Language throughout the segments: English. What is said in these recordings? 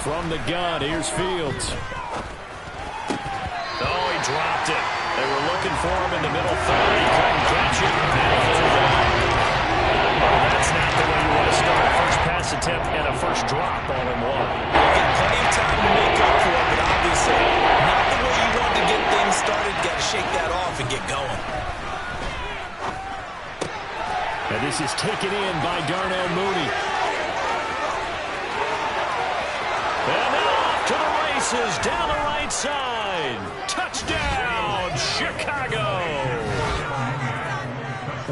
From the gun, here's Fields. Oh, he dropped it. They were looking for him in the middle third. He couldn't catch it. Well, that's not the way you want to start a first pass attempt and a first drop all in one. You got plenty of time to make up for it, but obviously not the way you want to get things started. Got to shake that off and get going. And this is taken in by Darnell Mooney. And now off to the races down the right side. Touchdown, Chicago.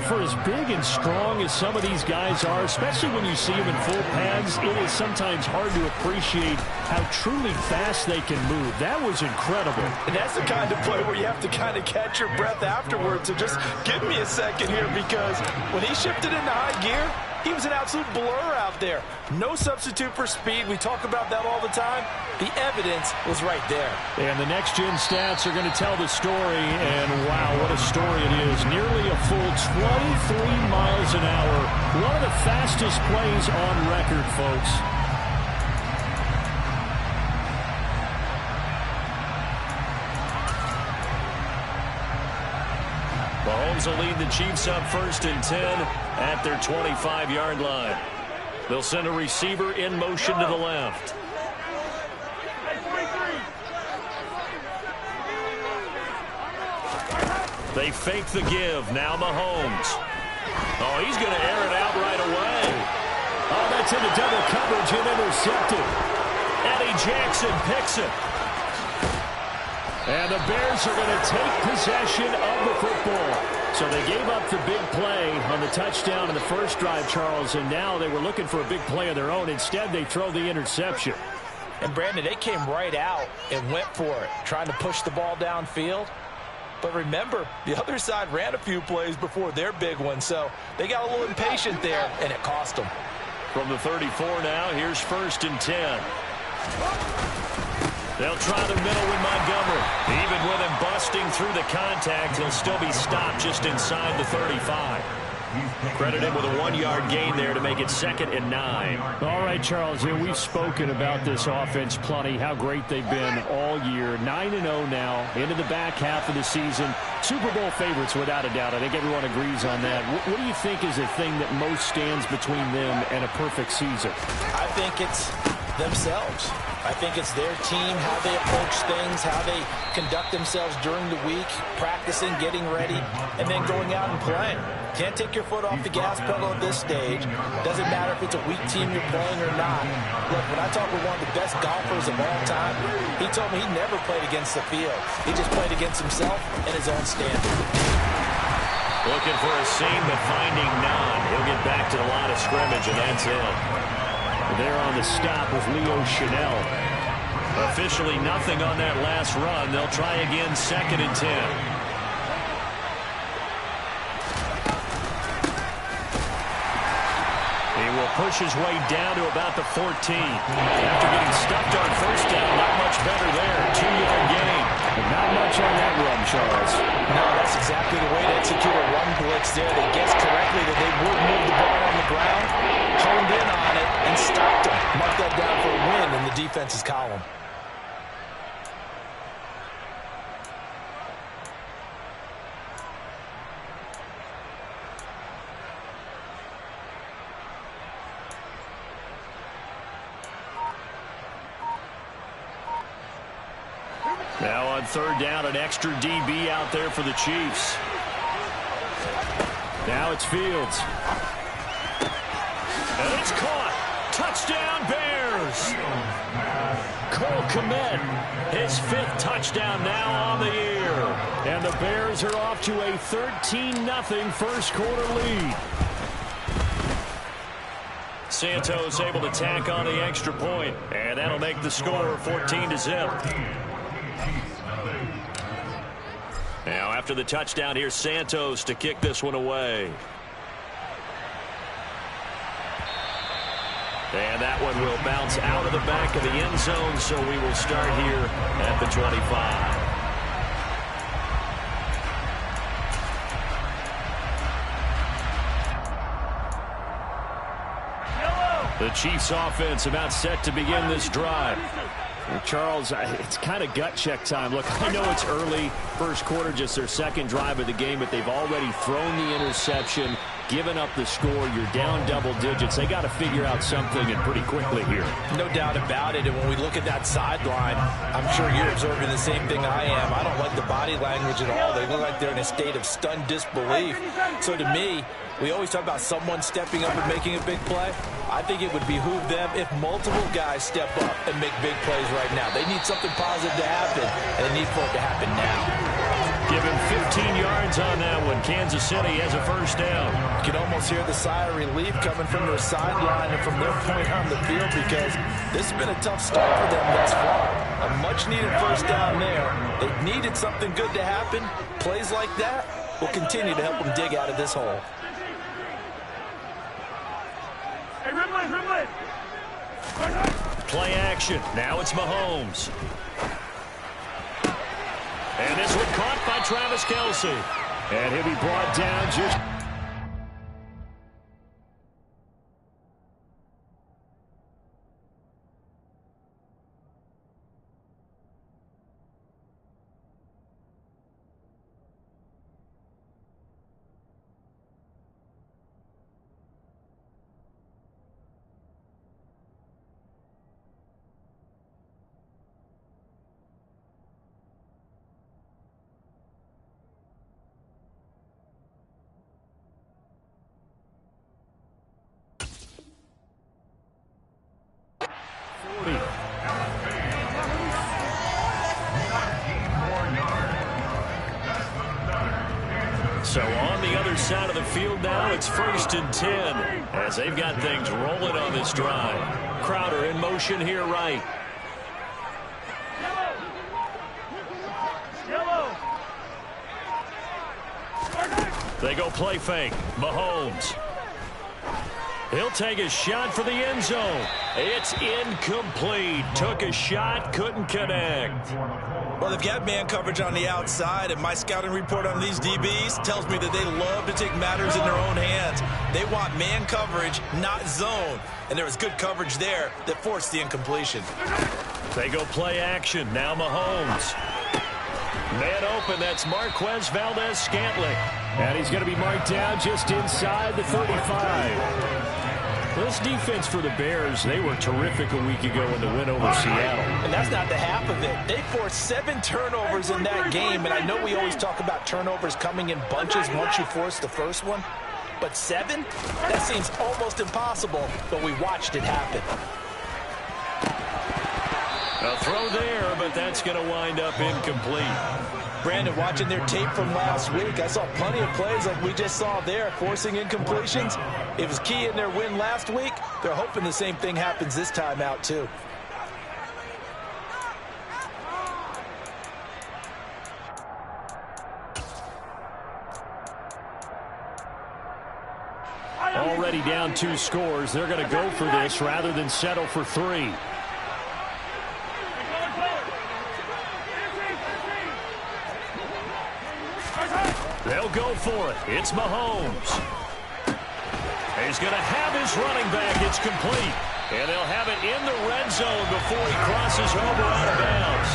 For as big and strong as some of these guys are, especially when you see them in full pads, it is sometimes hard to appreciate how truly fast they can move. That was incredible. And that's the kind of play where you have to kind of catch your breath afterwards. So just give me a second here, because when he shifted into high gear, he was an absolute blur out there. No substitute for speed. We talk about that all the time. The evidence was right there. And the next-gen stats are going to tell the story, and wow, what a story it is. Nearly a full 23 miles an hour. One of the fastest plays on record, folks. Mahomes will lead the Chiefs up 1st and 10 at their 25-yard line. They'll send a receiver in motion to the left. They fake the give. Now Mahomes. Oh, he's going to air it out right away. Oh, that's into double coverage and intercepted. Eddie Jackson picks it. And the Bears are going to take possession of the football. So they gave up the big play on the touchdown in the first drive, Charles, and now they were looking for a big play of their own. Instead, they throw the interception. And, Brandon, they came right out and went for it, trying to push the ball downfield. But remember, the other side ran a few plays before their big one, so they got a little impatient there, and it cost them. From the 34 now, here's 1st and 10. They'll try the middle with Montgomery. Even with him busting through the contact, he'll still be stopped just inside the 35. Credit him with a 1-yard gain there to make it 2nd and 9. All right, Charles, we've spoken about this offense plenty, how great they've been all year. 9-0 now, into the back half of the season. Super Bowl favorites, without a doubt. I think everyone agrees on that. What do you think is the thing that most stands between them and a perfect season? I think it's themselves. I think it's their team, how they approach things, how they conduct themselves during the week, practicing, getting ready, and then going out and playing. Can't take your foot off the gas pedal at this stage. Doesn't matter if it's a weak team you're playing or not. Look, when I talk with one of the best golfers of all time, he told me he never played against the field. He just played against himself and his own standard. Looking for a seam, but finding none. He'll get back to the line of scrimmage, and that's it. They're on the stop with Leo Chanel. Officially nothing on that last run. They'll try again, 2nd and 10. He will push his way down to about the 14. After getting stuffed on 1st down, not much better there. 2-yard gain. But not much on that run, Charles. No, that's exactly the way to execute a run blitz there. They guessed correctly that they would move the ball on the ground, honed in on it, and stopped them. Mark that down for a win in the defense's column. Now on 3rd down, an extra DB out there for the Chiefs. Now it's Fields. And it's caught. Touchdown, Bears. Cole Kmet, His 5th touchdown now on the year. and the Bears are off to a 13-0 first quarter lead. Santos able to tack on the extra point, and that'll make the score 14-0. Now after the touchdown, here's Santos to kick this one away. And that one will bounce out of the back of the end zone, so we will start here at the 25. The Chiefs offense about set to begin this drive. Well, Charles, it's kind of gut check time. Look, I know it's early, first quarter, just their second drive of the game, but they've already thrown the interception, given up the score. You're down double digits. They got to figure out something, and pretty quickly here. No doubt about it. And when we look at that sideline, I'm sure you're observing the same thing I am. I don't like the body language at all. They look like they're in a state of stunned disbelief. So to me, we always talk about someone stepping up and making a big play. I think it would behoove them if multiple guys step up and make big plays right now. They need something positive to happen, and they need for it to happen now. Give him 15 yards on that one. Kansas City has a first down. You can almost hear the sigh of relief coming from their sideline and from their point on the field, because this has been a tough start for them thus far. A much-needed first down there. They needed something good to happen. Plays like that will continue to help them dig out of this hole. Play action. Now it's Mahomes. And this one caught by Travis Kelce. And he'll be brought down just... So on the other side of the field now, it's 1st and 10 as they've got things rolling on this drive. Crowder in motion here right. They go play fake. Mahomes. He'll take a shot for the end zone. It's incomplete. Took a shot, couldn't connect. Well, they've got man coverage on the outside, and my scouting report on these DBs tells me that they love to take matters in their own hands. They want man coverage, not zone. And there was good coverage there that forced the incompletion. They go play action. Now Mahomes. Man open, that's Marquez Valdes-Scantling. And he's going to be marked down just inside the 35. This defense for the Bears, they were terrific a week ago in the win over Seattle. And that's not the half of it. They forced 7 turnovers in that game, and I know we always talk about turnovers coming in bunches once you force the first one, but 7? That seems almost impossible, but we watched it happen. A throw there, but that's going to wind up incomplete. Brandon, watching their tape from last week, I saw plenty of plays like we just saw there, forcing incompletions. It was key in their win last week. They're hoping the same thing happens this time out, too. Already down 2 scores. They're going to go for this rather than settle for 3. They'll go for it. It's Mahomes. He's going to have his running back. It's complete. And they'll have it in the red zone before he crosses over out of bounds.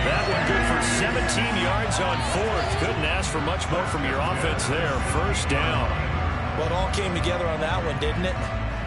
That one good for 17 yards on 4th. Couldn't ask for much more from your offense there. First down. Well, it all came together on that one, didn't it?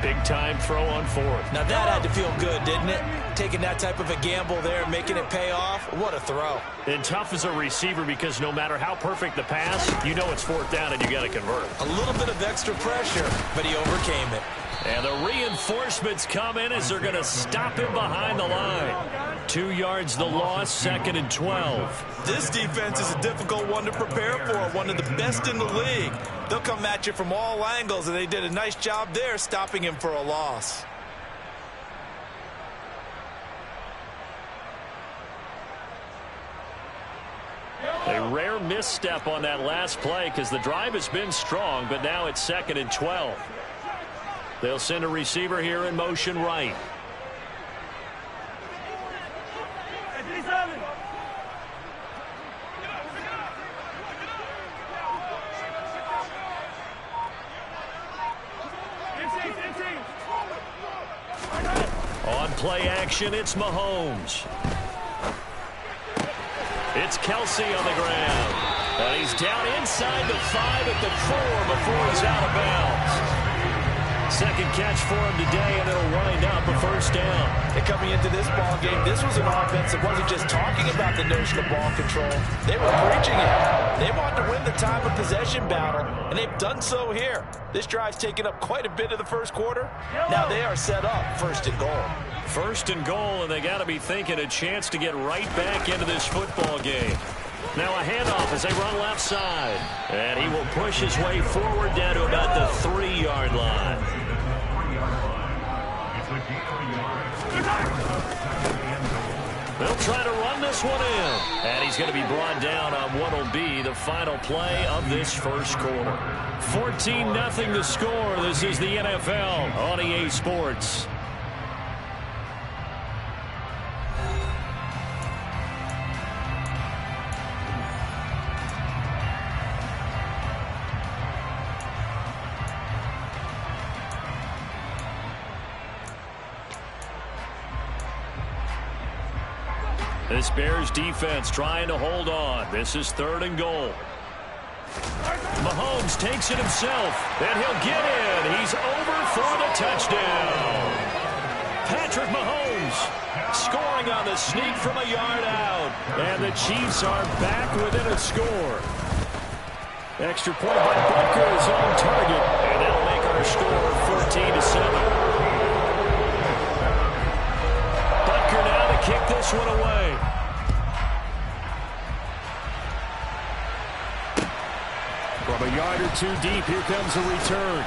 Big time throw on 4th. Now that had to feel good, didn't it? Taking that type of a gamble there and making it pay off. What a throw. And tough as a receiver because no matter how perfect the pass, you know it's 4th down and you got to convert it. A little bit of extra pressure, but he overcame it. And the reinforcements come in as they're going to stop him behind the line. 2 yards the loss, 2nd and 12. This defense is a difficult one to prepare for, one of the best in the league. They'll come at you from all angles, and they did a nice job there stopping him for a loss. A rare misstep on that last play because the drive has been strong, but now it's 2nd and 12. They'll send a receiver here in motion right. play action. It's Mahomes. It's Kelsey on the ground. And he's down inside the 5 at the 4 before he's out of bounds. Second catch for him today, and it'll wind up a first down. And coming into this ball game, this was an offense that wasn't just talking about the notion of ball control. They were preaching it. They wanted to win the time of possession battle, and they've done so here. This drive's taken up quite a bit of the first quarter. Now they are set up first and goal. First and goal, and they got to be thinking a chance to get right back into this football game. Now a handoff as they run left side. And he will push his way forward down to about the 3-yard line. They'll try to run this one in. And he's going to be brought down on what will be the final play of this first quarter. 14-0 the score. This is the NFL on EA Sports. This Bears defense trying to hold on. This is 3rd and goal. Mahomes takes it himself, and he'll get in. He's over for the touchdown. Patrick Mahomes scoring on the sneak from a yard out. And the Chiefs are back within a score. Extra point by Butker is on target, and that'll make our score 14-7. Kick this one away. From a yard or two deep, here comes a return.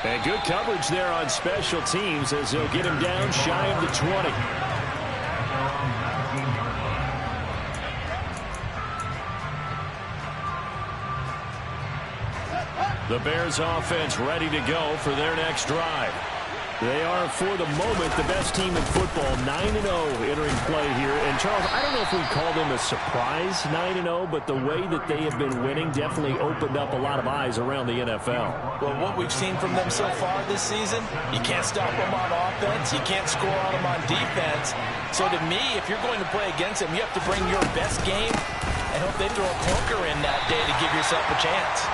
And good coverage there on special teams as they'll get him down shy of the 20. The Bears offense ready to go for their next drive. They are, for the moment, the best team in football, 9-0 entering play here. And, Charles, I don't know if we call them a surprise 9-0, but the way that they have been winning definitely opened up a lot of eyes around the NFL. Well, what we've seen from them so far this season, you can't stop them on offense. You can't score on them on defense. So, to me, if you're going to play against them, you have to bring your best game and hope they throw a clunker in that day to give yourself a chance.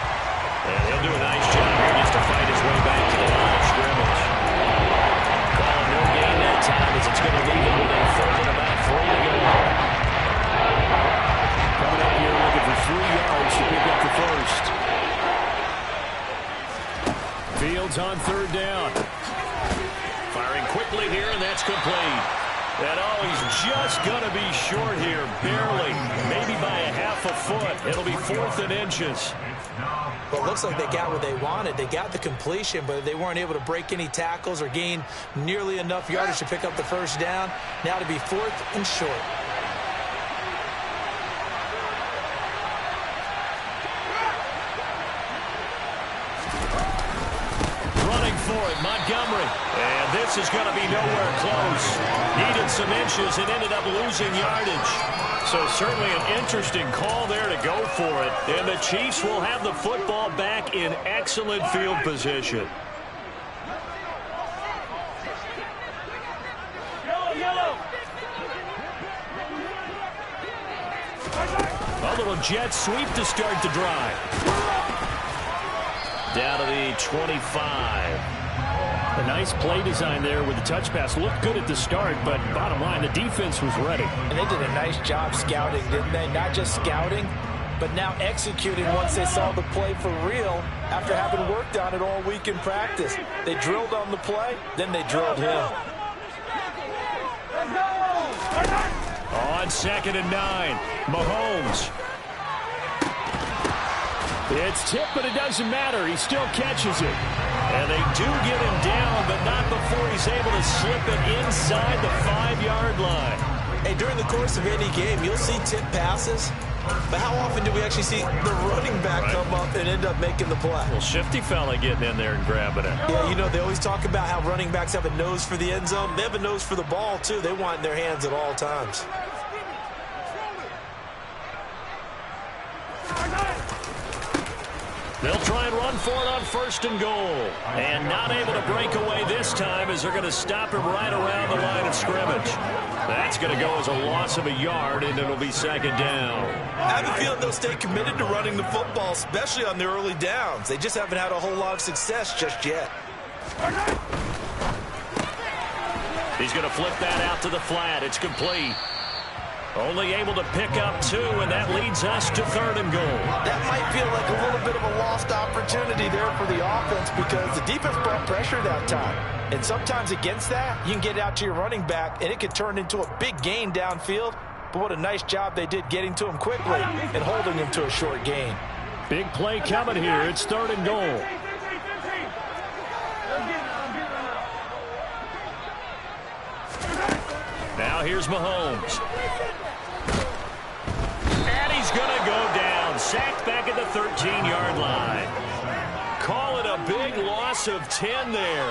And he'll do a nice job here just to fight his way back to the line of scrimmage. No gain that time as it's going to leave him with a 3rd and about 3 to go. Coming up here looking for 3 yards to pick up the first. Fields on 3rd down. Firing quickly here, and that's complete. And oh, he's just going to be short here, barely. Maybe by a half a foot. It'll be 4th and inches. Well, it looks like they got what they wanted. They got the completion, but they weren't able to break any tackles or gain nearly enough yardage to pick up the first down. Now to be 4th and short. Running for it, Montgomery. And this is going to be nowhere close. Needed some inches and ended up losing yardage. So certainly an interesting call there to go for it. And the Chiefs will have the football back in excellent field position. A little jet sweep to start the drive. Down to the 25. A nice play design there with the touch pass. Looked good at the start, but bottom line, the defense was ready. And they did a nice job scouting, didn't they? Not just scouting, but now executing once they saw the play for real after having worked on it all week in practice. They drilled on the play, then they drilled him. On 2nd and 9, Mahomes. It's tipped, but it doesn't matter. He still catches it. And they do get him down, but not before he's able to slip it inside the 5-yard line. Hey, during the course of any game, you'll see tip passes, but how often do we actually see the running back come up and end up making the play? Well, shifty fella getting in there and grabbing it. Yeah, you know, they always talk about how running backs have a nose for the end zone. They have a nose for the ball, too. They want it in their hands at all times. They'll try and run for it on 1st and goal. And not able to break away this time as they're going to stop him right around the line of scrimmage. That's going to go as a loss of a yard, and it'll be 2nd down. I have a feeling they'll stay committed to running the football, especially on the early downs. They just haven't had a whole lot of success just yet. He's going to flip that out to the flat. It's complete. Only able to pick up 2, and that leads us to 3rd and goal. That might feel like a little bit of a lost opportunity there for the offense because the defense brought pressure that time. And sometimes against that, you can get out to your running back, and it could turn into a big gain downfield. But what a nice job they did getting to him quickly and holding him to a short gain. Big play coming here. It's 3rd and goal. Now here's Mahomes. And he's going to go down. Sacked back at the 13-yard line. Call it a big loss of 10 there.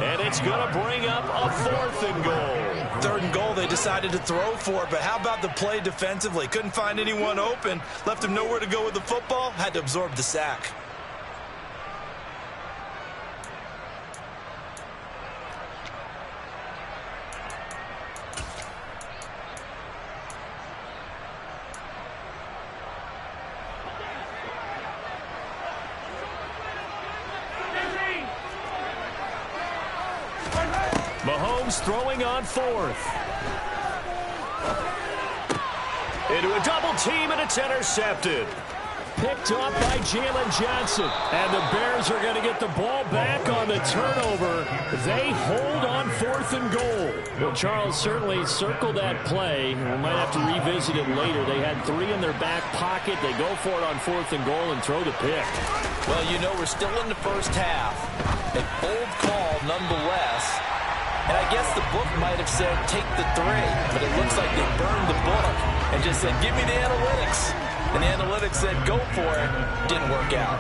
And it's going to bring up a 4th and goal. 3rd and goal, they decided to throw for it. But how about the play defensively? Couldn't find anyone open. Left him nowhere to go with the football. Had to absorb the sack. Mahomes throwing on 4th. Into a double team, and it's intercepted. Picked off by Jalen Johnson. And the Bears are going to get the ball back on the turnover. They hold on 4th and goal. Well, Charles certainly circled that play. We might have to revisit it later. They had 3 in their back pocket. They go for it on 4th and goal and throw the pick. Well, you know, we're still in the first half. An old call nonetheless. And I guess the book might have said, take the 3. But it looks like they burned the book and just said, give me the analytics. And the analytics said, go for it. Didn't work out.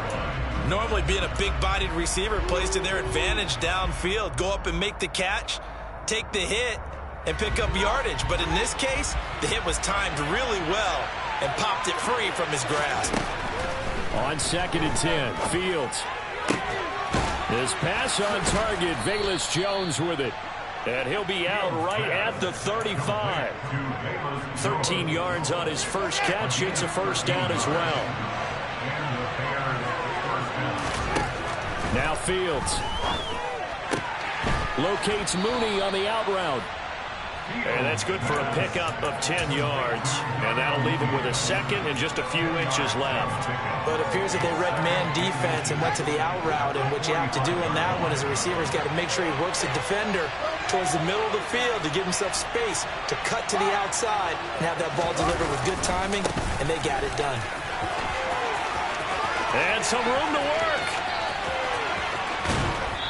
Normally being a big-bodied receiver plays to their advantage downfield. Go up and make the catch, take the hit, and pick up yardage. But in this case, the hit was timed really well and popped it free from his grasp. On 2nd and 10, Fields. His pass on target, Velus Jones with it. And he'll be out right at the 35. 13 yards on his first catch. It's a 1st down as well. Now Fields. Locates Mooney on the out route. And that's good for a pickup of 10 yards. And that'll leave him with a 2nd and just a few inches left. But it appears that they read man defense and went to the out route. And what you have to do on that one is a receiver's got to make sure he works the defender towards the middle of the field to give himself space to cut to the outside and have that ball delivered with good timing. And they got it done. And some room to work.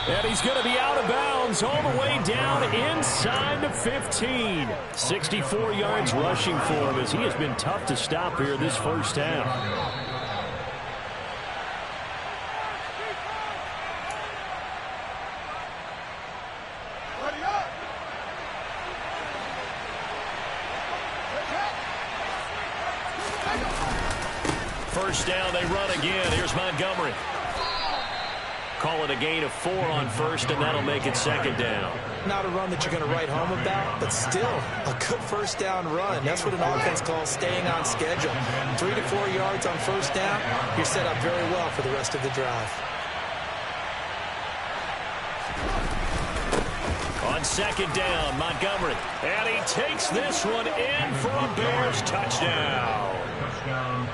And he's going to be out of bounds all the way down inside the 15. 64 yards rushing for him as he has been tough to stop here this first half. First down, they run again. Here's Montgomery. Call it a gain of 4 on 1st, and that'll make it 2nd down. Not a run that you're going to write home about, but still a good 1st down run. That's what an offense calls staying on schedule. 3 to 4 yards on 1st down, you're set up very well for the rest of the drive. On 2nd down, Montgomery. And he takes this one in for a Bears touchdown.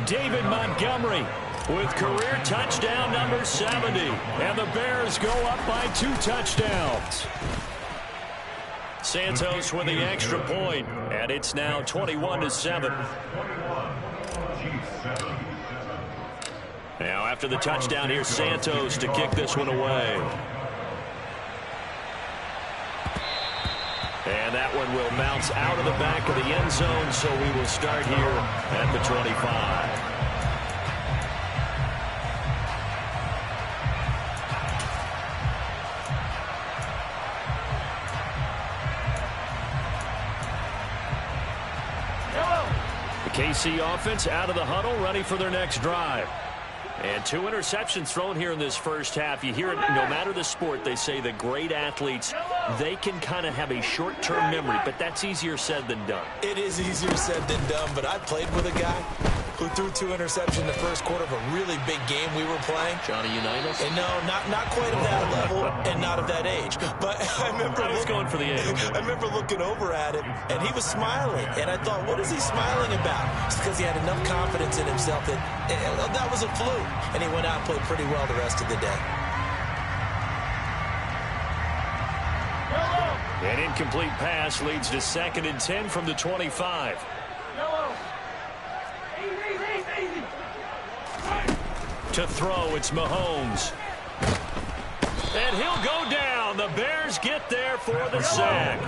David Montgomery with career touchdown number 70. And the Bears go up by 2 touchdowns. Santos with the extra point, and it's now 21-7. Now after the touchdown, here's Santos to kick this one away. And that one will bounce out of the back of the end zone, so we will start here at the 25. The KC offense out of the huddle, ready for their next drive. And 2 interceptions thrown here in this first half. You hear it no matter the sport. They say the great athletes, they can kind of have a short-term memory, but that's easier said than done. It is easier said than done, but I played with a guy who threw 2 interceptions in the first quarter of a really big game we were playing. Johnny Unitas? And no, not quite of that level and not of that age. But I remember going for the age. I remember looking over at him, and he was smiling. And I thought, what is he smiling about? It's because he had enough confidence in himself that that was a fluke. And he went out and played pretty well the rest of the day. An incomplete pass leads to 2nd and 10 from the 25. To throw, it's Mahomes. And he'll go down. The Bears get there for the sack.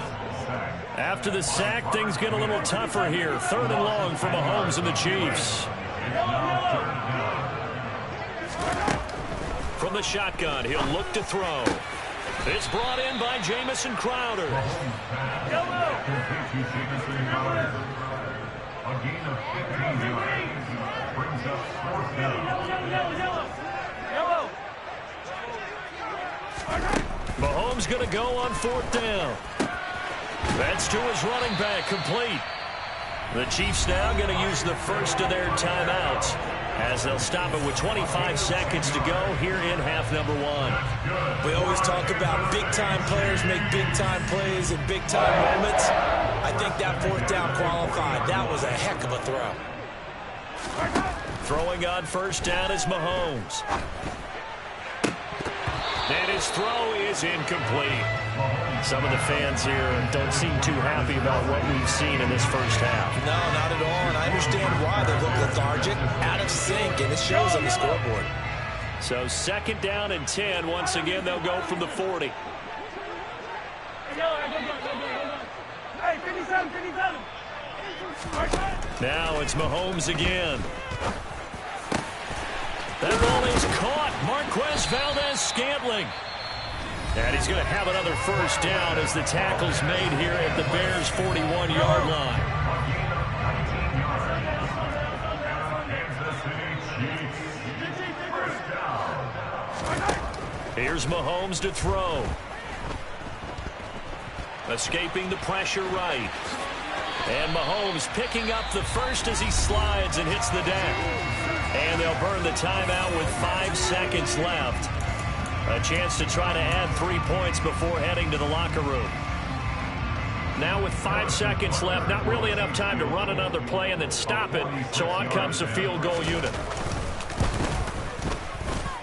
After the sack, things get a little tougher here. 3rd and long for Mahomes and the Chiefs. From the shotgun, he'll look to throw. It's brought in by Jamison Crowder. A gain of 15 yards brings up 4th down. Mahomes going to go on 4th down. That's to his running back, complete. The Chiefs now going to use the first of their timeouts as they'll stop it with 25 seconds to go here in half number 1. We always talk about big-time players make big-time plays in big-time moments. I think that 4th down qualified. That was a heck of a throw. Throwing on 1st down is Mahomes. And his throw is incomplete. Some of the fans here don't seem too happy about what we've seen in this first half. No, not at all, and I understand why. They look lethargic, out of sync, and it shows on the scoreboard. So 2nd down and 10. Once again, they'll go from the 40. Now it's Mahomes again. That ball is caught. Marquez Valdes-Scantling. And he's going to have another 1st down as the tackle's made here at the Bears' 41-yard line. Here's Mahomes to throw. Escaping the pressure right. And Mahomes picking up the first as he slides and hits the deck. And they'll burn the timeout with 5 seconds left. A chance to try to add 3 points before heading to the locker room. Now with 5 seconds left, not really enough time to run another play and then stop it. So on comes the field goal unit.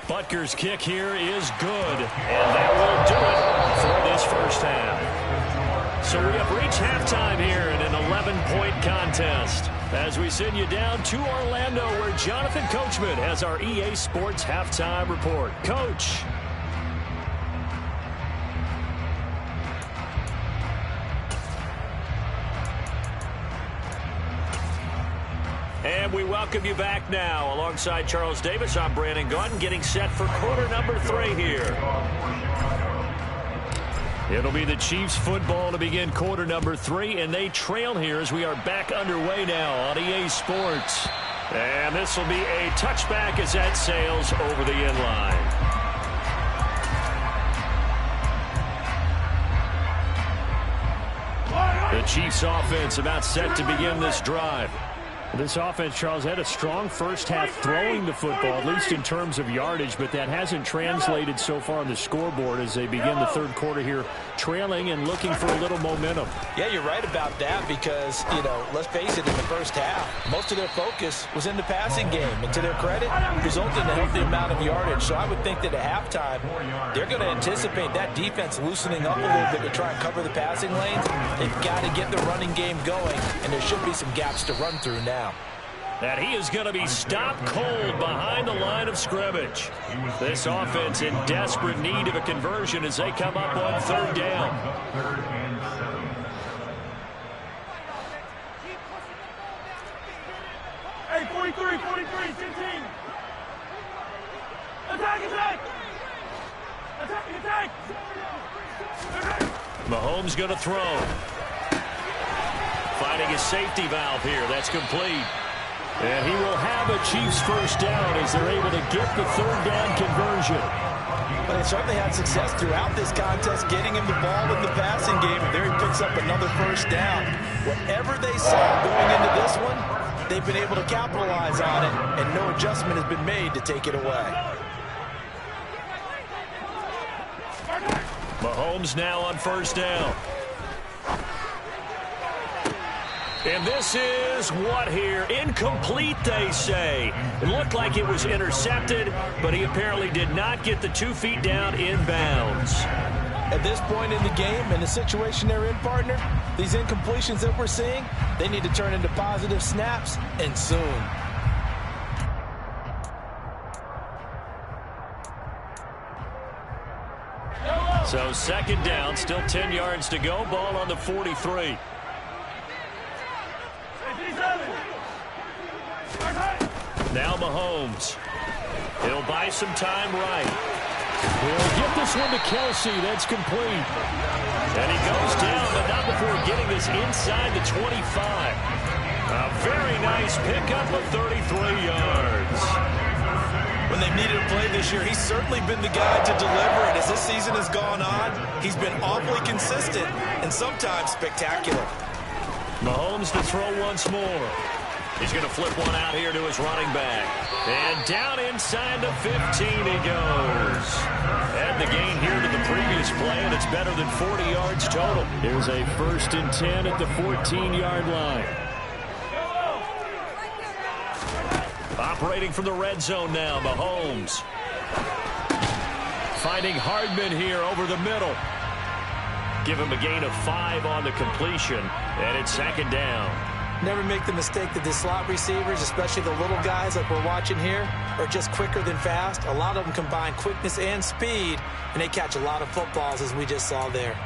Butker's kick here is good. And that will do it for this first half. So we have reached halftime here in an 11-point contest as we send you down to Orlando where Jonathan Coachman has our EA Sports halftime report. Coach. And we welcome you back now. Alongside Charles Davis, I'm Brandon Gaudin, getting set for quarter number 3 here. It'll be the Chiefs football to begin quarter number 3, and they trail here as we are back underway now on EA Sports. And this will be a touchback as that sails over the end line. The Chiefs offense about set to begin this drive. This offense, Charles, had a strong first half throwing the football, at least in terms of yardage, but that hasn't translated so far on the scoreboard as they begin the third quarter here, trailing and looking for a little momentum. Yeah, you're right about that because, let's face it, in the first half, most of their focus was in the passing game. And to their credit, resulted in a healthy amount of yardage. So I would think that at halftime, they're going to anticipate that defense loosening up a little bit to try and cover the passing lanes. They've got to get the running game going, and there should be some gaps to run through now. That he is going to be stopped cold behind the line of scrimmage. This offense in desperate need of a conversion as they come up on 3rd down. Hey, 43, 15. Attack! Mahomes going to throw. Finding his safety valve here. That's complete. And he will have a Chiefs first down as they're able to get the third down conversion. But they certainly had success throughout this contest getting him the ball in the passing game, and there he picks up another first down. Whatever they saw going into this one, they've been able to capitalize on it, and no adjustment has been made to take it away. Mahomes now on first down. And this is what here? Incomplete, they say. It looked like it was intercepted, but he apparently did not get the 2 feet down in bounds. At this point in the game, in the situation they're in, partner, these incompletions that we're seeing, they need to turn into positive snaps, and soon. So second down, still 10 yards to go. Ball on the 43. Now Mahomes. He'll buy some time right. He'll get this one to Kelsey. That's complete. And he goes down, but not before getting this inside the 25. A very nice pickup of 33 yards. When they've needed a play this year, he's certainly been the guy to deliver it. As this season has gone on, he's been awfully consistent and sometimes spectacular. Mahomes to throw once more. He's going to flip one out here to his running back. And down inside the 15 he goes. And the gain here to the previous play, and it's better than 40 yards total. Here's a 1st and 10 at the 14-yard line. Operating from the red zone now, Mahomes. Finding Hardman here over the middle. Give him a gain of 5 on the completion, and it's second down. Never make the mistake that the slot receivers, especially the little guys like we're watching here, are just quicker than fast. A lot of them combine quickness and speed, and they catch a lot of footballs, as we just saw there.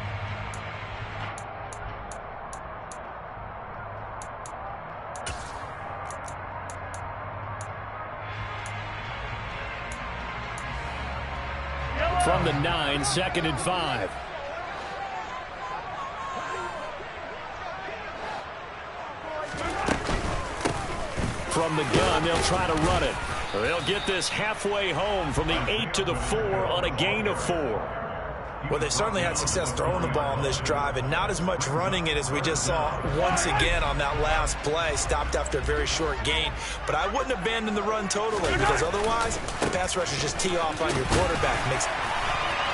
From the 9, 2nd and 5. From the gun, they'll try to run it. They'll get this halfway home from the 8 to the 4 on a gain of 4. Well, they certainly had success throwing the ball on this drive, and not as much running it as we just saw once again on that last play. Stopped after a very short gain. But I wouldn't abandon the run totally, because otherwise, the pass rushers just tee off on your quarterback.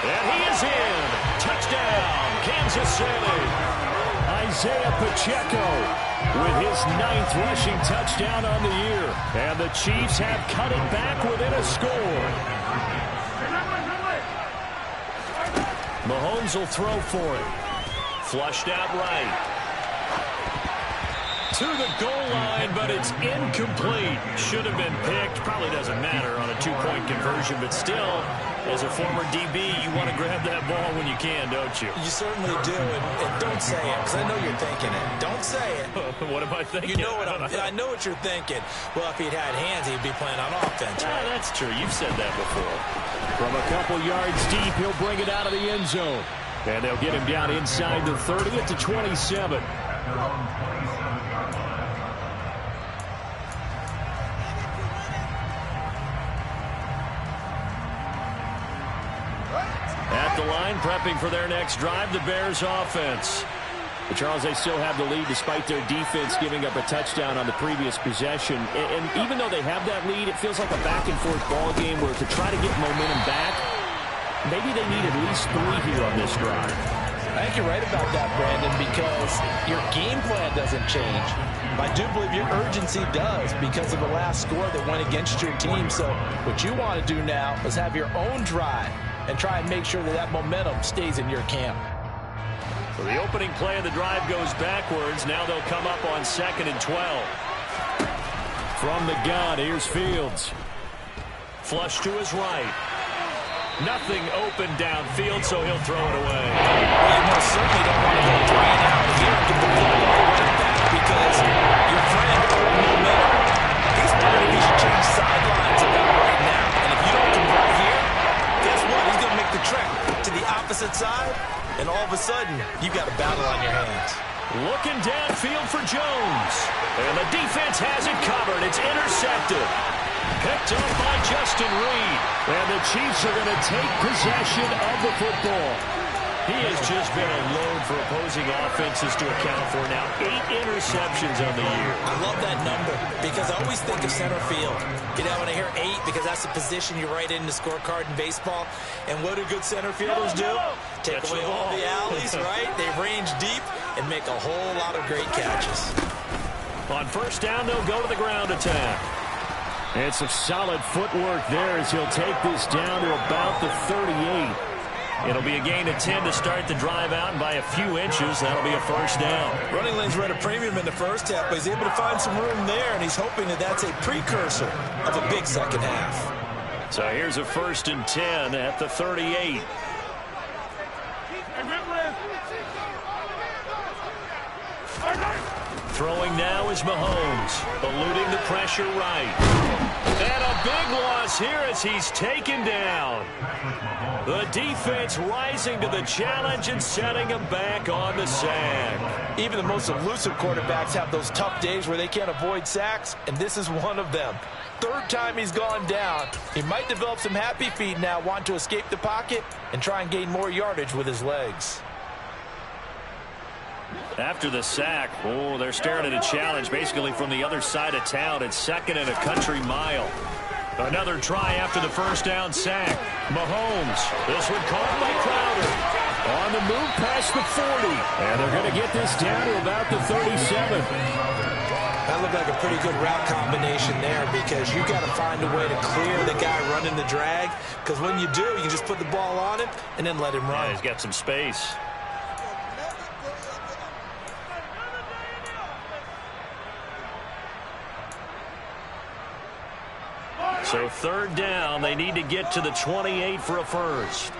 And he is in. Touchdown, Kansas City. Isaiah Pacheco with his 9th rushing touchdown on the year. And the Chiefs have cut it back within a score. Mahomes will throw for it. Flushed out right. To the goal line, but it's incomplete. Should have been picked. Probably doesn't matter on a 2-point conversion, but still, as a former DB, you want to grab that ball when you can, don't you? You certainly do, and don't say it, because I know you're thinking it. Don't say it. What am I thinking? You know what I know what you're thinking. Well, if he'd had hands, he'd be playing on offense. Right? That's true. You've said that before. From a couple yards deep, he'll bring it out of the end zone. And they'll get him down inside the 30 at the 27. At the line, prepping for their next drive, the Bears offense. But Charles, they still have the lead despite their defense giving up a touchdown on the previous possession. And even though they have that lead, it feels like a back-and-forth ball game where to try to get momentum back, maybe they need at least 3 here on this drive. I think you're right about that, Brandon, because your game plan doesn't change. I do believe your urgency does because of the last score that went against your team. So what you want to do now is have your own drive and try and make sure that that momentum stays in your camp. So the opening play of the drive goes backwards. Now they'll come up on 2nd and 12. From the gun, here's Fields. Flush to his right. Nothing open downfield, so he'll throw it away. Well, you most certainly don't want to go 3 and out here and get the football right back because your friend, momentum, he's wondering if he should change sidelines about right now. And if you don't convert here, guess what? He's going to make the trek to the opposite side, and all of a sudden, you've got a battle on your hands. Looking downfield for Jones. And the defense has it covered. It's intercepted. Picked up by Justin Reed. And the Chiefs are going to take possession of the football. He has just been a load for opposing offenses to account for now. 8 interceptions on the year. I love that number because I always think of center field. You know, when I hear 8, because that's the position you write in the scorecard in baseball. And what do good center fielders do? Take away all the alleys, right? They range deep and make a whole lot of great catches. On first down, they'll go to the ground attack. And some solid footwork there as he'll take this down to about the 38. It'll be a gain of 10 to start the drive out, and by a few inches, that'll be a first down. Running lanes were at a premium in the first half, but he's able to find some room there, and he's hoping that that's a precursor of a big second half. So here's a 1st and 10 at the 38. Throwing now is Mahomes, eluding the pressure right. And a big loss here as he's taken down. The defense rising to the challenge and setting him back on the sack. Even the most elusive quarterbacks have those tough days where they can't avoid sacks, and this is one of them. 3rd time he's gone down. He might develop some happy feet now, want to escape the pocket and try and gain more yardage with his legs. After the sack, they're staring at a challenge basically from the other side of town. It's 2nd and a country mile. Another try after the first down sack. Mahomes, this one caught by Crowder. On the move past the 40. And they're going to get this down to about the 37. That looked like a pretty good route combination there because you got to find a way to clear the guy running the drag. Because when you do, you just put the ball on him and then let him run. Yeah, he's got some space. So 3rd down, they need to get to the 28 for a first.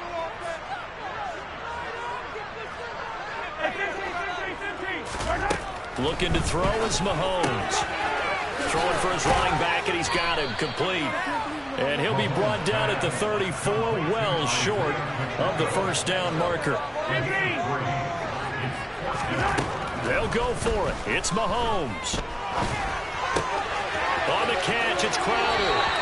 Looking to throw is Mahomes. Throwing for his running back, and he's got him complete. And he'll be brought down at the 34, well short of the first down marker. They'll go for it. It's Mahomes. On the catch, it's Crowder.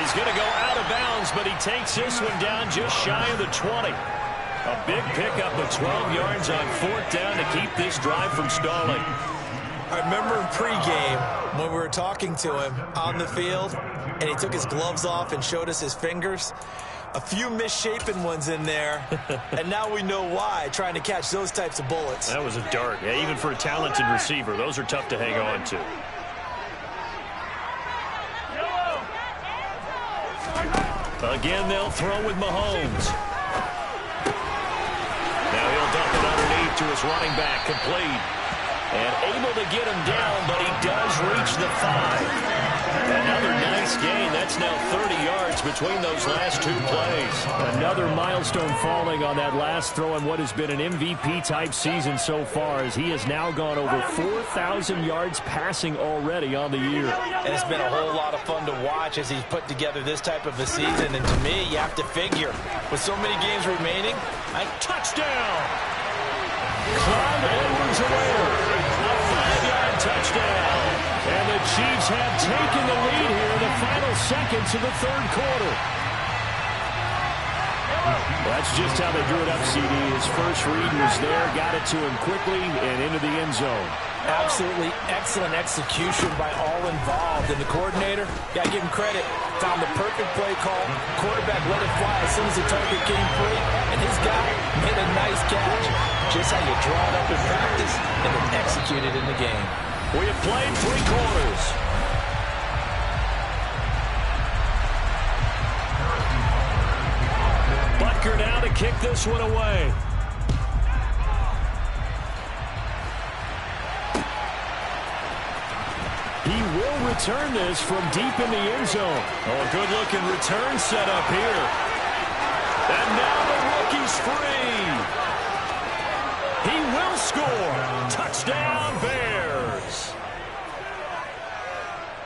He's going to go out of bounds, but he takes this one down just shy of the 20. A big pickup of 12 yards on 4th down to keep this drive from stalling. I remember in pregame when we were talking to him on the field, and he took his gloves off and showed us his fingers. A few misshapen ones in there, and now we know why, trying to catch those types of bullets. That was a dart. Yeah, even for a talented receiver, those are tough to hang on to. Again, they'll throw with Mahomes. Now he'll dump it underneath to his running back, complete. And able to get him down, but he does reach the 5. Another nice gain. That's now 30 yards between those last 2 plays. Another milestone falling on that last throw in what has been an MVP-type season so far, as he has now gone over 4,000 yards passing already on the year. And it's been a whole lot of fun to watch as he's put together this type of a season. And to me, you have to figure, with so many games remaining, a touchdown! Clyde Edwards-Helaire. A 5-yard touchdown. And the Chiefs have taken the lead here in the final seconds of the 3rd quarter. That's just how they drew it up, CD. His first read was there, got it to him quickly and into the end zone. Absolutely excellent execution by all involved. And the coordinator, got to give him credit, found the perfect play call. Quarterback let it fly as soon as the target came free. And his guy made a nice catch. Just how you draw it up in practice and then execute it in the game. We have played 3 quarters. Butker now to kick this one away. He will return this from deep in the end zone. Oh, good-looking return set up here. And now the rookie's free. He will score. Touchdown, Bears.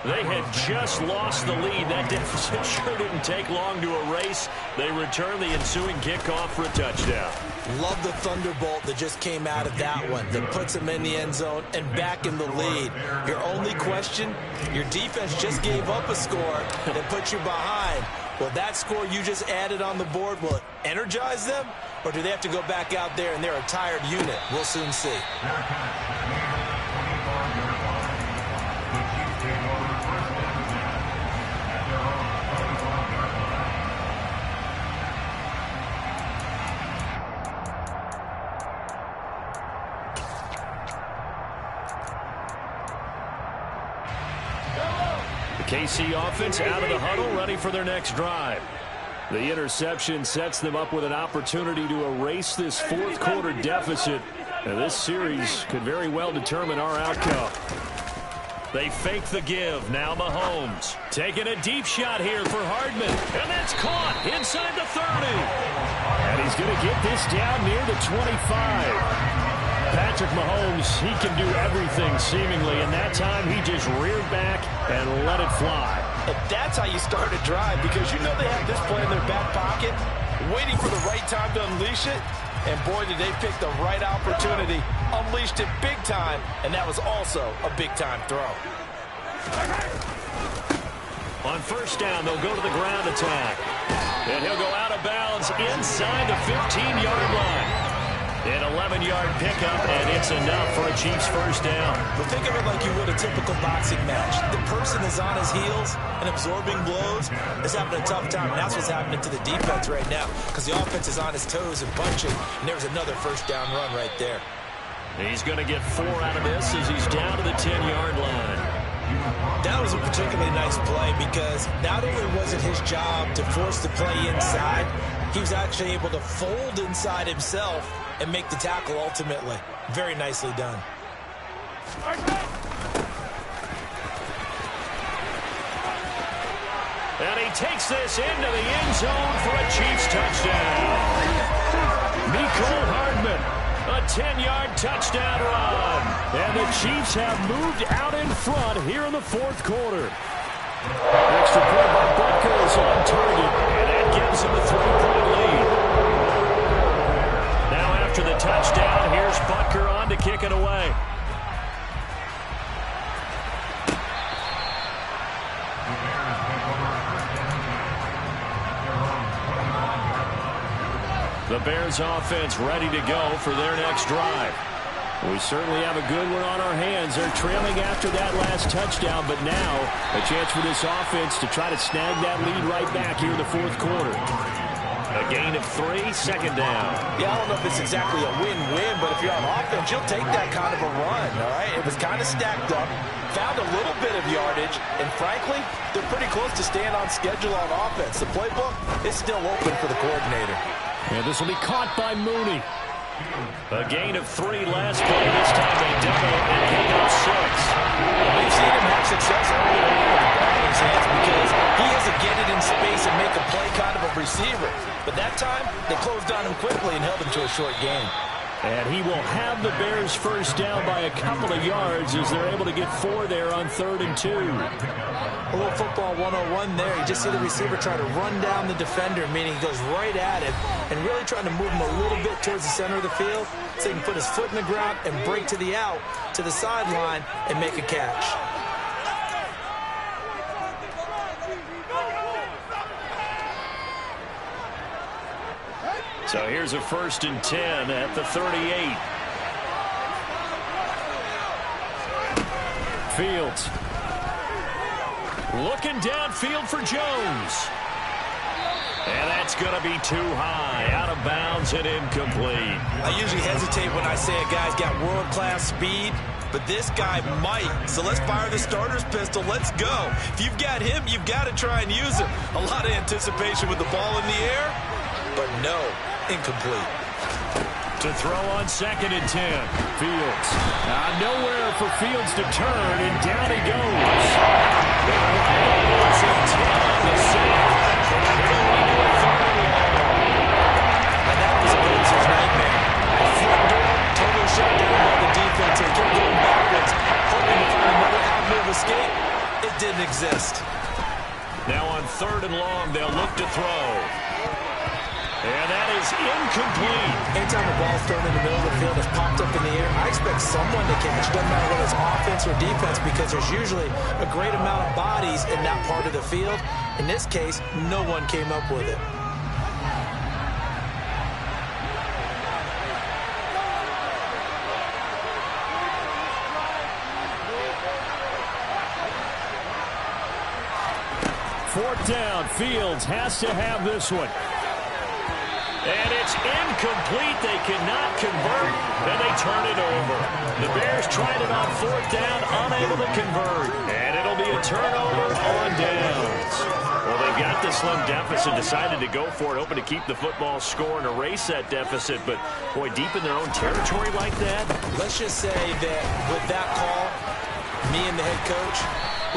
They had just lost the lead. That deficit sure didn't take long to erase. They return the ensuing kickoff for a touchdown. Love the thunderbolt that just came out of that one that puts them in the end zone and back in the lead. Your only question, your defense just gave up a score that put you behind. Well, that score you just added on the board, will it energize them? Or do they have to go back out there and they're a tired unit? We'll soon see. KC offense out of the huddle, ready for their next drive. The interception sets them up with an opportunity to erase this fourth quarter deficit. And this series could very well determine our outcome. They fake the give. Now Mahomes taking a deep shot here for Hardman. And that's caught inside the 30. And he's going to get this down near the 25. Patrick Mahomes, he can do everything seemingly, and that time he just reared back and let it fly. And that's how you start a drive, because you know they have this play in their back pocket, waiting for the right time to unleash it. And boy, did they pick the right opportunity, unleashed it big time, and that was also a big-time throw. On first down, they'll go to the ground attack. And he'll go out of bounds inside the 15-yard line. An 11-yard pickup, and it's enough for a Chiefs first down. But think of it like you would a typical boxing match. The person is on his heels and absorbing blows is having a tough time. And that's what's happening to the defense right now, because the offense is on his toes and punching, and there's another first down run right there. He's going to get 4 out of this as he's down to the 10-yard line. That was a particularly nice play, because not only was it his job to force the play inside, he was actually able to fold inside himself and make the tackle ultimately. Very nicely done. And he takes this into the end zone for a Chiefs touchdown. Mecole Hardman, a 10-yard touchdown run. And the Chiefs have moved out in front here in the fourth quarter. Extra point by Butker is on target, and that gives him a 3-point lead. Now after the touchdown, here's Butker on to kick it away. The Bears offense ready to go for their next drive. We certainly have a good one on our hands. They're trailing after that last touchdown, but now a chance for this offense to try to snag that lead right back here in the fourth quarter. A gain of 3, second down. Yeah, I don't know if it's exactly a win-win, but if you're on offense, you'll take that kind of a run, all right? It was kind of stacked up, found a little bit of yardage, and frankly, they're pretty close to staying on schedule on offense. The playbook is still open for the coordinator. And this will be caught by Mooney. A gain of 3 last play. This time they double and pick up 6. We've seen him have success early on with the ball in his hands because he has to get it in space and make a play kind of a receiver. But that time, they closed on him quickly and held him to a short gain. And he will have the Bears first down by a couple of yards as they're able to get 4 there on 3rd and 2. A little football 101 there. You just see the receiver try to run down the defender, meaning he goes right at him and really trying to move him a little bit towards the center of the field so he can put his foot in the ground and break to the out, to the sideline, and make a catch. So here's a 1st and 10 at the 38. Fields. Looking downfield for Jones. And that's going to be too high. Out of bounds and incomplete. I usually hesitate when I say a guy's got world-class speed, but this guy might. So let's fire the starter's pistol. Let's go. If you've got him, you've got to try and use him. A lot of anticipation with the ball in the air, but no, incomplete. To throw on 2nd and 10. Fields. Nowhere for Fields to turn, and down he goes. It's a 10 on the sack. And that was a blitzer's nightmare. Total shutdown by the defense. They kept going backwards, hoping to find another avenue of escape. It didn't to throw. And that is incomplete. Anytime the ball's thrown in the middle of the field, it's popped up in the air, I expect someone to catch. It doesn't matter whether it's offense or defense, because there's usually a great amount of bodies in that part of the field. In this case, no one came up with it. Fourth down. Fields has to have this one. And it's incomplete. They cannot convert, and they turn it over. The Bears tried it on fourth down, unable to convert. And it'll be a turnover on downs. Well, they got the slim deficit, decided to go for it, hoping to keep the football score and erase that deficit. But, boy, deep in their own territory like that. Let's just say that with that call, me and the head coach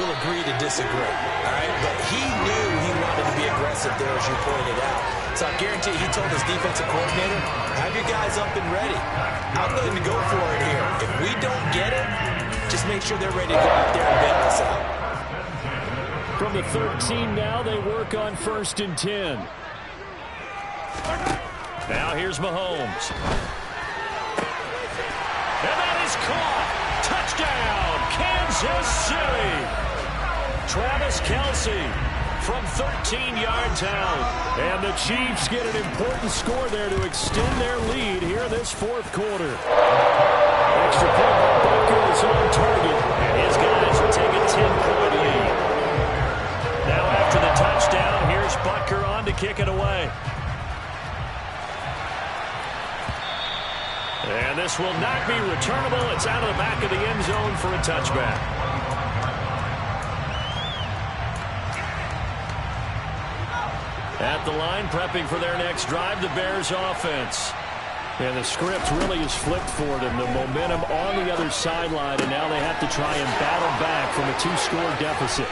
will agree to disagree, all right? But he knew he wanted to be aggressive there, as you pointed out. So I guarantee he told his defensive coordinator, have your guys up and ready. I'm going to go for it here. If we don't get it, just make sure they're ready to go out there and bail us out. From the 13 now, they work on 1st and 10. Now here's Mahomes. And that is caught. Touchdown, Kansas City. Travis Kelce from 13 yards out. And the Chiefs get an important score there to extend their lead here this fourth quarter. Extra point by Butker is on target. And his guys will take a 10-point lead. Now after the touchdown, here's Butker on to kick it away. And this will not be returnable. It's out of the back of the end zone for a touchback. At the line, prepping for their next drive, the Bears offense. And the script really is flipped for them. The momentum on the other sideline, and now they have to try and battle back from a 2-score deficit.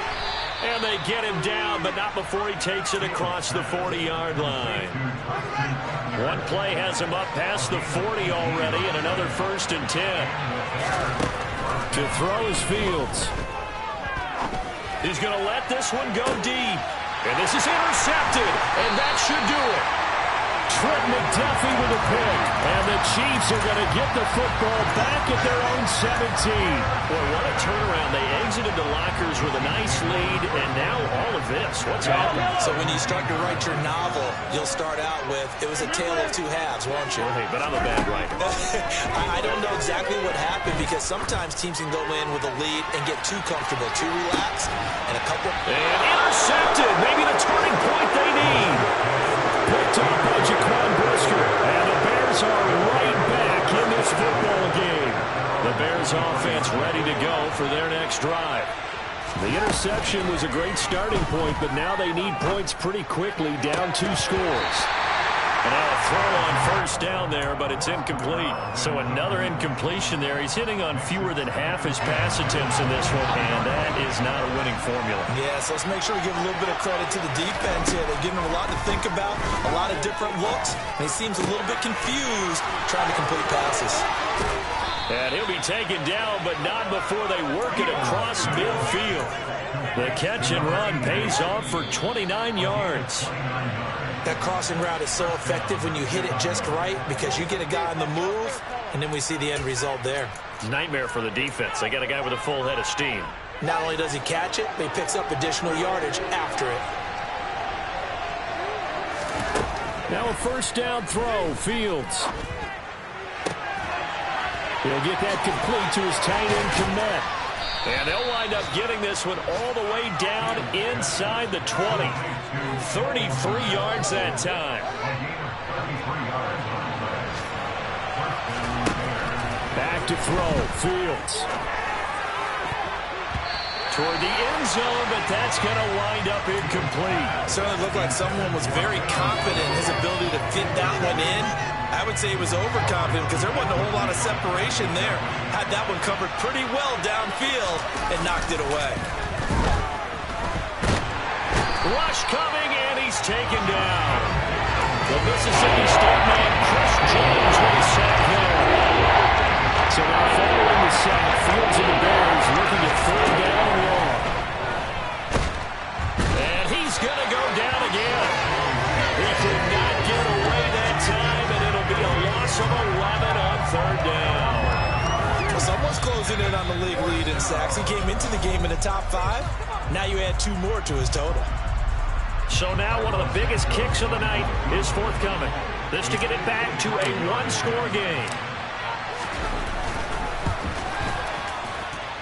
And they get him down, but not before he takes it across the 40-yard line. One play has him up past the 40 already, and another 1st and 10. To throw is Fields. He's going to let this one go deep. And this is intercepted, and that should do it. Trent McDuffie with a pick. And the Chiefs are going to get the football back at their own 17. Boy, what a turnaround. They exited the lockers with a nice lead, and now all of this. What's happening? So when you start to write your novel, you'll start out with, it was a tale of two halves, won't you? Well, hey, but I'm a bad writer. I don't know exactly what happened, because sometimes teams can go in with a lead and get too comfortable, too relaxed, and a couple... And intercepted. Maybe the turning point they need. Picked up by Jaquan Brisker. And the Bears are right back in this football game. The Bears offense ready to go for their next drive. The interception was a great starting point, but now they need points pretty quickly, down 2 scores. And now a throw on 1st down there, but it's incomplete. So another incompletion there. He's hitting on fewer than half his pass attempts in this one, and that is not a winning formula. Yeah, so let's make sure we give a little bit of credit to the defense here. They're giving him a lot to think about, a lot of different looks, and he seems a little bit confused trying to complete passes. And he'll be taken down, but not before they work it across midfield. The catch and run pays off for 29 yards. That crossing route is so effective when you hit it just right, because you get a guy on the move, and then we see the end result there. Nightmare for the defense. They got a guy with a full head of steam. Not only does he catch it, but he picks up additional yardage after it. Now a 1st down throw, Fields. He'll get that complete to his tight end, Kmet. And they'll wind up getting this one all the way down inside the 20. 33 yards that time. Back to throw, Fields. Toward the end zone, but that's going to wind up incomplete. Certainly looked like someone was very confident in his ability to fit that one in. I would say he was overconfident, because there wasn't a whole lot of separation there. Had that one covered pretty well downfield and knocked it away. Rush coming, and he's taken down. The Mississippi State man, Chris Jones, with a sack there. So now following the sack, Fields and the Bears looking at 3rd down and long. And he's going to go down again. the league lead in sacks. He came into the game in the top 5. Now you add 2 more to his total. So now one of the biggest kicks of the night is forthcoming. This to get it back to a one-score game.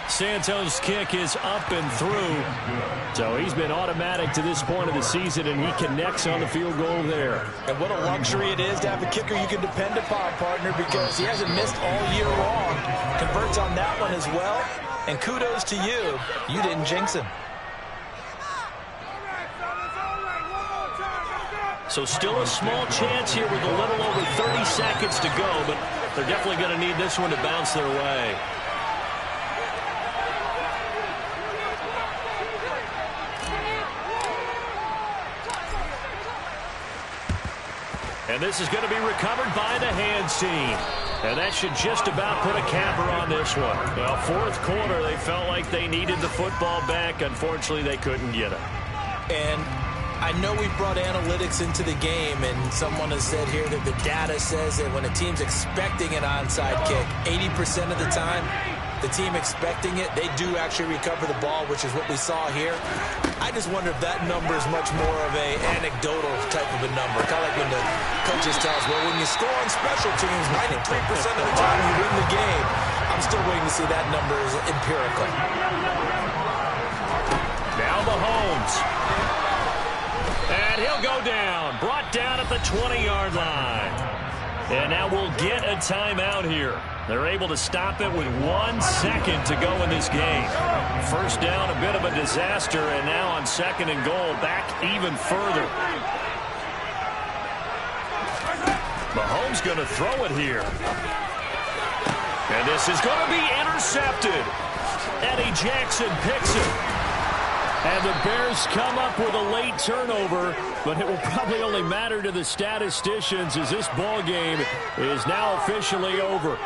Santos' kick is up and through. So he's been automatic to this point of the season, and he connects on the field goal there. And what a luxury it is to have a kicker you can depend upon, partner, because he hasn't missed all year long. Converts on that one as well. And kudos to you. You didn't jinx him. So still a small chance here with a little over 30 seconds to go, but they're definitely going to need this one to bounce their way. And this is going to be recovered by the hands team. And that should just about put a capper on this one. Well, fourth quarter, they felt like they needed the football back. Unfortunately, they couldn't get it. And I know we brought analytics into the game, and someone has said here that the data says that when a team's expecting an onside kick, 80% of the time, the team expecting it, they do actually recover the ball, which is what we saw here. I just wonder if that number is much more of a anecdotal type of a number. Kind of like when the coaches tell us, well, when you score on special teams, 93% of the time you win the game. I'm still waiting to see that number is empirical. Now Mahomes. And he'll go down. Brought down at the 20-yard line. And now we'll get a timeout here. They're able to stop it with 1 second to go in this game. First down, a bit of a disaster, and now on 2nd and goal, back even further. Mahomes going to throw it here. And this is going to be intercepted. Eddie Jackson picks it. And the Bears come up with a late turnover, but it will probably only matter to the statisticians as this ball game is now officially over.